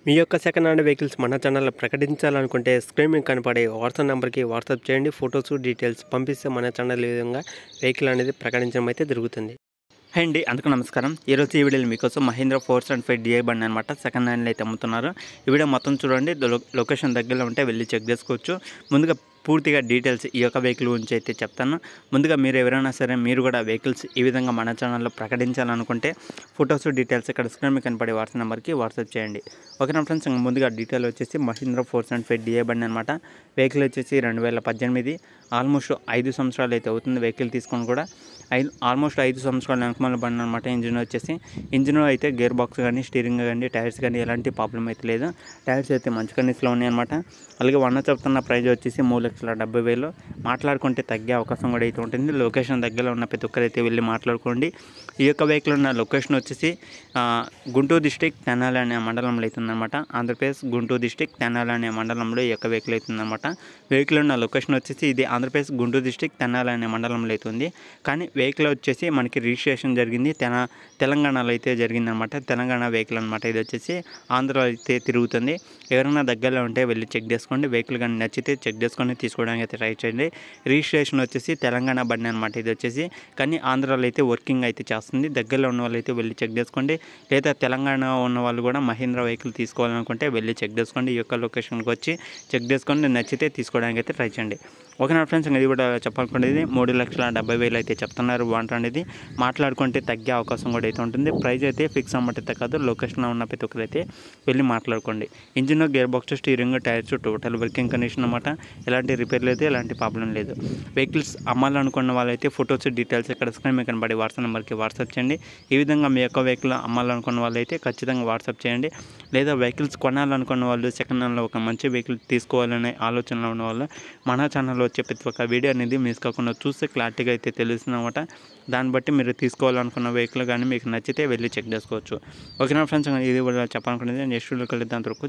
మీ యొక్క second hand vehicles మన ఛానల్లో ప్రకటించాలనుకుంటే స్క్రీన్ మీద కనపడే వాట్సాప్ నెంబర్కి వాట్సాప్ చేయండి. ఫొటోస్ డీటెయిల్స్ పంపిస్తే మన ఛానల్ ఈ విధంగా వెహికల్ అనేది ప్రకటించడం అయితే జరుగుతుంది. హాయ్ అండి, అందుకు నమస్కారం. ఈరోజు ఈ వీడియోలో మీకోసం మహీంద్రా 475 DI బండి అనమాట సెకండ్ హ్యాండ్లో అయితే అమ్ముతున్నారు. ఈ వీడియో మొత్తం చూడండి. లొకేషన్ దగ్గరలో ఉంటే వెళ్ళి చెక్ చేసుకోవచ్చు. ముందుగా పూర్తిగా డీటెయిల్స్ ఈ యొక్క వెహికల్ గురించి అయితే చెప్తాను. ముందుగా మీరు ఎవరైనా సరే మీరు కూడా వెహికల్స్ ఈ విధంగా మన ఛానల్లో ప్రకటించాలనుకుంటే ఫొటోస్ డీటెయిల్స్ ఇక్కడ స్క్రీన్ మీద కనపడే వాట్సాప్ నెంబర్కి వాట్సాప్ చేయండి. ఓకేనా ఫ్రెండ్స్, ముందుగా డీటెయిల్ వచ్చేసి మహీంద్రా 475 DI బండి అనమాట. వెహికల్ వచ్చేసి 2018, ఆల్మోస్ట్ 5 సంవత్సరాలు అయితే అవుతుంది వెహికల్ తీసుకొని కూడా. ఆల్మోస్ట్ 5 సంవత్సరాల వెనకమాల బండి అనమాట. ఇంజిన్ అయితే గేర్ బాక్స్ కానీ స్టీరింగ్ కానీ టైర్స్ కానీ ఎలాంటి ప్రాబ్లం అయితే లేదు. టైర్స్ అయితే మంచి కండిషన్లో ఉన్నాయి అనమాట. అలాగే వన్ చెప్తున్న ప్రైస్ వచ్చేసి 3,70,000. మాట్లాడుకుంటే తగ్గే అవకాశం కూడా అయితే ఉంటుంది. లొకేషన్ దగ్గరలో ఉన్న ప్రతి ఒక్కరైతే వెళ్ళి మాట్లాడుకోండి. ఈ యొక్క వెహికల్ ఉన్న లొకేషన్ వచ్చేసి గుంటూరు డిస్టిక్ తెనాలి అనే మండలంలో అవుతుందన్నమాట. ఆంధ్రప్రదేశ్ గుంటూరు డిస్టిక్ తెనాలి అనే మండలంలో ఈ యొక్క వెహికల్ అవుతుందన్నమాట. వెహికల్ ఉన్న లొకేషన్ వచ్చేసి ఇది ఆంధ్రప్రదేశ్ గుంటూరు డిస్టిక్ తెనాలి అనే మండలంలో అవుతుంది. కానీ వెహికల్ వచ్చేసి మనకి రిజిస్ట్రేషన్ జరిగింది తెలంగాణలో అయితే జరిగిందనమాట. తెలంగాణ వెహికల్ అనమాట. ఇది వచ్చేసి ఆంధ్రలో అయితే తిరుగుతుంది. ఎవరైనా దగ్గరలో ఉంటే వెళ్ళి చెక్ చేసుకోండి. వెహికల్ కానీ నచ్చితే చెక్ చేసుకొని తీసుకోవడానికి అయితే ట్రై చేయండి. రిజిస్ట్రేషన్ వచ్చేసి తెలంగాణ బండి అనమాట. ఇది వచ్చేసి కానీ ఆంధ్రాలో అయితే వర్కింగ్ అయితే చేస్తుంది. దగ్గరలో ఉన్న వాళ్ళు అయితే వెళ్ళి చెక్ చేసుకోండి. లేదా తెలంగాణ ఉన్న వాళ్ళు కూడా మహీంద్రా వెహికల్ తీసుకోవాలనుకుంటే వెళ్ళి చెక్ చేసుకోండి. ఈ యొక్క లొకేషన్కి వచ్చి చెక్ చేసుకొని నచ్చితే తీసుకోవడానికి అయితే ట్రై చేయండి. ఓకేనా ఫ్రెండ్స్, ఇది కూడా చెప్పాలనుకునేది 3,70,000 అయితే చెప్తున్నారు. వాంటర్ అనేది మాట్లాడుకుంటే తగ్గే అవకాశం కూడా అయితే ఉంటుంది. ప్రైస్ అయితే ఫిక్స్ అన్నమాట కాదు. లొకేషన్లో ఉన్న ప్రతి ఒక్కరైతే వెళ్ళి మాట్లాడుకోండి. Engine, gear box, steering, tyres total working condition అనమాట. ఎలాంటి రిపేర్ లేదు, ఎలాంటి ప్రాబ్లం లేదు. వెహికల్స్ అమ్మాలనుకున్న వాళ్ళైతే ఫొటోస్ డీటెయిల్స్ ఇక్కడ స్క్రీన్ మీద కనబడి వాట్సాప్ నెంబర్కి వాట్సాప్ చేయండి. ఈ విధంగా మీ యొక్క వెహికల్ అమ్మాలనుకున్న వాళ్ళైతే ఖచ్చితంగా వాట్సాప్ చేయండి. లేదా వెహికల్స్ కొనాలనుకున్న వాళ్ళు సెకండ్ హ్యాండ్లో ఒక మంచి వెహికల్ తీసుకోవాలనే ఆలోచనలో ఉన్న వాళ్ళు మన ఛానల్లో వచ్చే ప్రతి ఒక్క వీడియో అనేది మిస్ కాకుండా చూస్తే క్లారిటీగా అయితే తెలుస్తుంది అనమాట. దాన్ని బట్టి మీరు తీసుకోవాలనుకున్న వెహికల్ కానీ మీకు నచ్చితే వెళ్ళి చెక్ చేసుకోవచ్చు. ఓకేనా ఫ్రెండ్స్, ఇది కూడా చెప్పాలనుకునేది నెక్స్ట్ వీడియోకి వెళ్తే అంతవరకు